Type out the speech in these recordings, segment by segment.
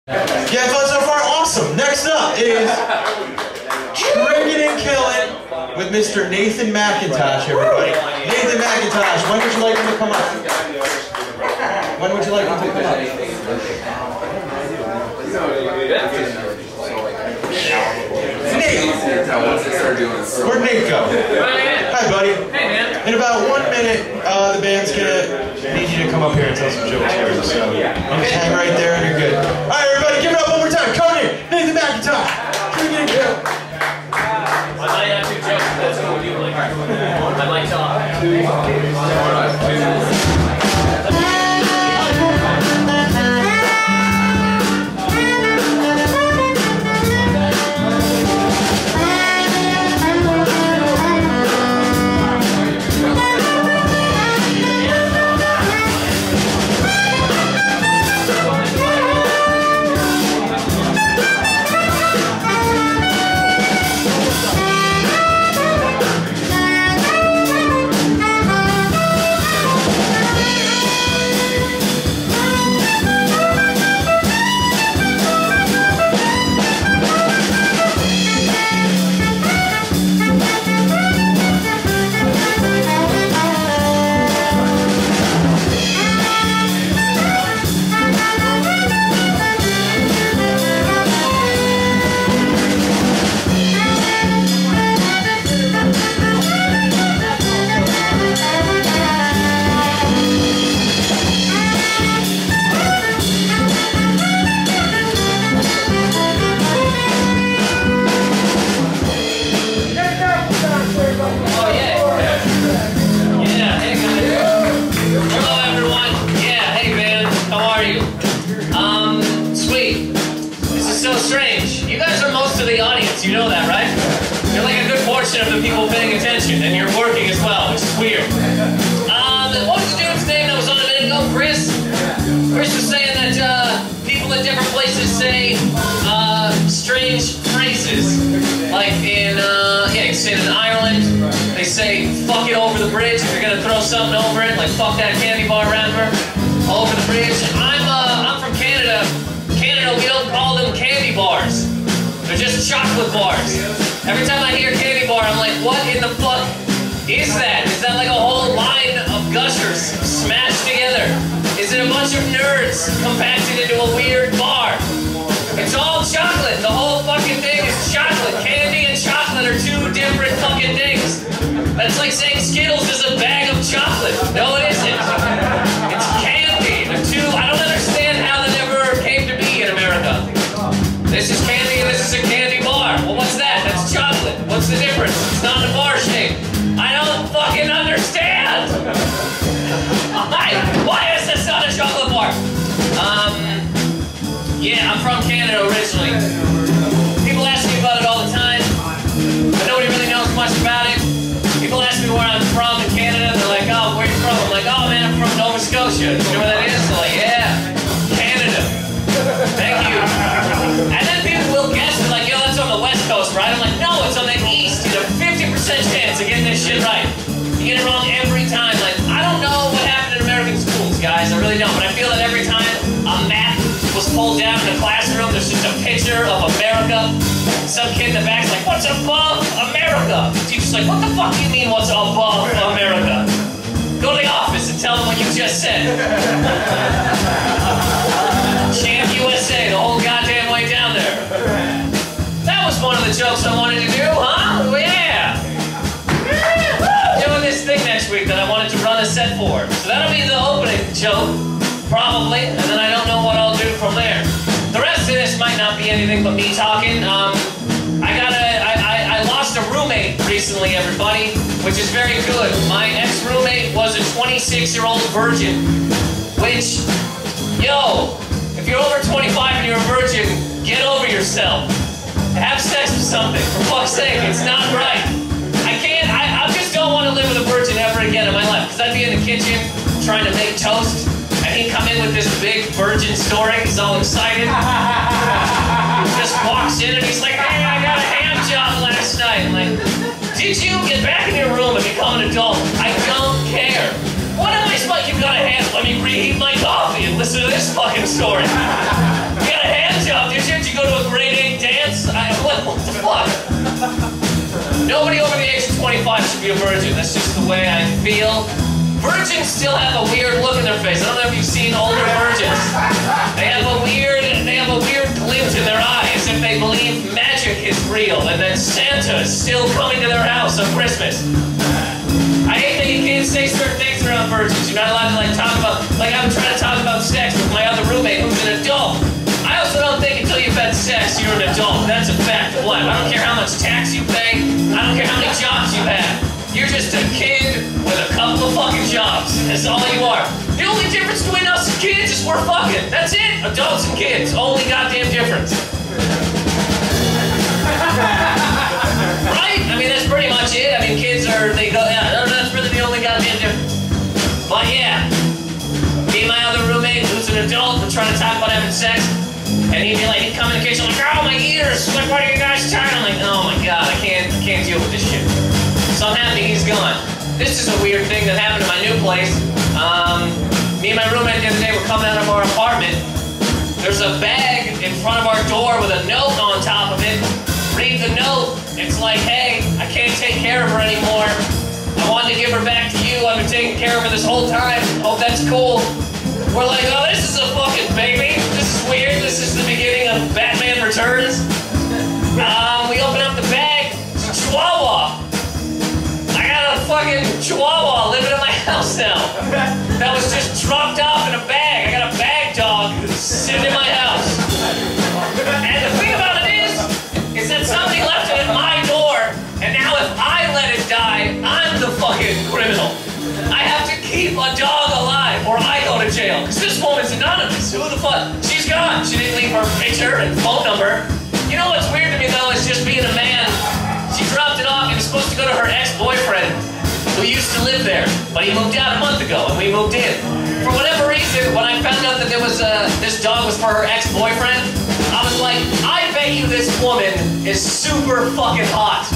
Yeah, fun so far? Awesome. Next up is Trickin and Killin with Mr. Nathan Macintosh, everybody. Nathan Macintosh, when would you like him to come up? When would you like him to come up? Nate! Where'd Nate go? Hi, buddy. Hey, man. In about 1 minute, the band's gonna need you to come up here and tell some jokes here. So just hang right there and you're good. All right, everybody, give it up one more time. CodeName, Nathan Macintosh. Trickin and Killin. I might have two jokes, but that's what we do. Like, I might talk. You know that, right? You're like a good portion of the people paying attention, and you're working as well, which is weird. What was the dude's name that was on a minute ago? Chris? Chris was saying that people in different places say strange phrases. Like in, yeah, you say in Ireland, they say, fuck it over the bridge if you're gonna throw something over it, like fuck that candy bar wrapper over the bridge. I'm from Canada. Canada, we don't call them candy bars. They're just chocolate bars. Every time I hear candy bar, I'm like, what in the fuck is that? Is that like a whole line of gushers smashed together? Is it a bunch of nerds compacted into a weird bar? It's all chocolate. The whole fucking thing is chocolate. Candy and chocolate are two different fucking things. That's like saying Skittles is a bag of chocolate. No, it isn't. It's candy. The two, I don't understand how that ever came to be in America. This is candy and this is a candy bar. Well, what's that? That's chocolate. What's the difference? It's not a bar shape. I don't fucking understand! Why is this not a chocolate bar? Yeah, I'm from Canada originally. People ask me about it all the time, but nobody really knows much about it. People ask me where I'm from in Canada, they're like, oh, where are you from? I'm like, oh man, I'm from Nova Scotia. You know where that is? They're like, yeah, Canada. Thank you. And then people will guess, they're like, yo, that's on the West Coast, right? I'm like, no, it's on the East. You have a 50% chance of getting this shit right. You get it wrong every time. Like, I don't know what happened in American schools, guys. I really don't. But I feel that every time a map was pulled down in the classroom, there's just a picture of America. Some kid in the back's like, what's above America? The teacher's like, what the fuck do you mean, what's above America? Go to the office and tell them what you just said. Champ USA, the whole goddamn way down there. That was one of the jokes I wanted to do, huh? Oh, yeah. Doing this thing next week that I wanted to run a set for. So that'll be the opening joke, probably, and then I don't know what I'll do from there. The rest of this might not be anything but me talking. I lost a roommate recently, everybody, which is very good. My ex-roommate was a 26-year-old virgin, which, yo, if you're over 25 and you're a virgin, get over yourself. Have sex with something, for fuck's sake, it's not right. I just don't want to live with a virgin ever again in my life, because I'd be in the kitchen trying to make toast, and he'd come in with this big virgin story, he's all excited. He just walks in and he's like, hey, I got a hand job last night. I'm like, did you get back in your room and become an adult? I don't care. What am I supposed to, you got a hand, let me reheat my coffee and listen to this fucking story. You got a hand 25 should be a virgin. That's just the way I feel. Virgins still have a weird look in their face. I don't know if you've seen older virgins. They have a weird glint in their eye, as if they believe magic is real and that Santa is still coming to their house on Christmas. I hate that you can't say certain things around virgins. You're not allowed to talk about, I'm trying to talk about sex with my other roommate who's an adult. I also don't think until you've had sex, you're an adult. That's a fact of life. I don't care how much tax you pay. I don't care how many jobs you have. You're just a kid with a couple of fucking jobs. That's all you are. The only difference between us and kids is we're fucking. That's it. Adults and kids. Only goddamn difference. Right? I mean, that's pretty much it. I mean, kids that's really the only goddamn difference. But yeah, me and my other roommate, who's an adult, we're trying to talk about having sex. And he'd be he'd come in the kitchen oh, my ears, what are you guys trying? I'm like, oh my God, I can't deal with this shit. So I'm happy he's gone. This is a weird thing that happened to my new place. Me and my roommate the other day were coming out of our apartment. There's a bag in front of our door with a note on top of it. Read the note. It's like, hey, I can't take care of her anymore. I wanted to give her back to you. I've been taking care of her this whole time. Hope that's cool. We're like, oh, this is a fucking baby. This is weird. This is the beginning of Batman Returns. We open up the bag. It's a Chihuahua. I got a fucking Chihuahua living in my house now. That was just dropped off in a bag. I got a bag dog sitting in my house. And the thing about it is that somebody left it at my door, and now if I let it die, I'm the fucking criminal. I have to keep a dog alive, or I go to jail. Because this woman's anonymous. Who the fuck? She's gone. She didn't leave her picture and phone number. You know what's weird to me, though, is just being a man. She dropped it off and was supposed to go to her ex-boyfriend, who used to live there. But he moved out a month ago, and we moved in. For whatever reason, when I found out that there was this dog was for her ex-boyfriend, I was like, I bet you this woman is super fucking hot.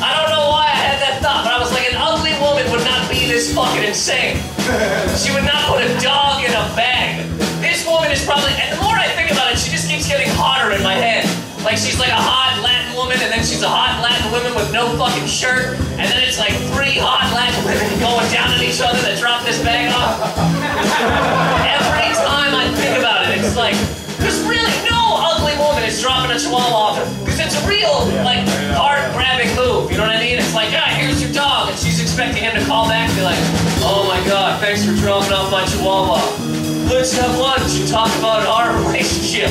I don't know why I had that thought, but I was like, an ugly woman would not be this fucking insane. She would not put a dog in a bag. This woman is probably, and the more I think about it, she just keeps getting hotter in my head. Like she's like a hot Latin woman, and then she's a hot Latin woman with no fucking shirt, and then it's like 3 hot Latin women going down at each other that drop this bag off. Every time I think about it, it's like, there's really no ugly woman is dropping a Chihuahua off. Because it's a real, heart-grabbing move. You know what I mean? It's like, here's your dog. And she's expecting him to call back and be like, oh my God, thanks for dropping off my Chihuahua. Let's have lunch and talk about our relationship.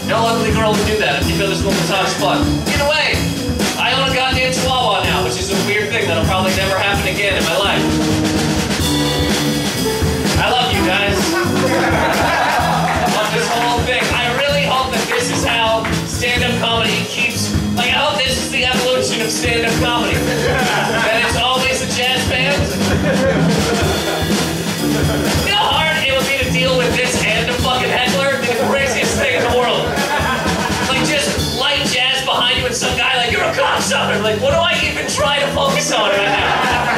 No ugly girl would do that if you feel this woman's hot as fuck. Either way, I own a goddamn Chihuahua now, which is a weird thing that'll probably never happen again in my life. I love you guys. This whole thing. I really hope that this is how stand-up comedy keeps, I hope this is the evolution of stand-up comedy. That it's always a jazz band. You know how hard it would be to deal with this and a fucking heckler? It'd be the craziest thing in the world. Just light jazz behind you and some guy you're a cocksucker. What do I even try to focus on right now?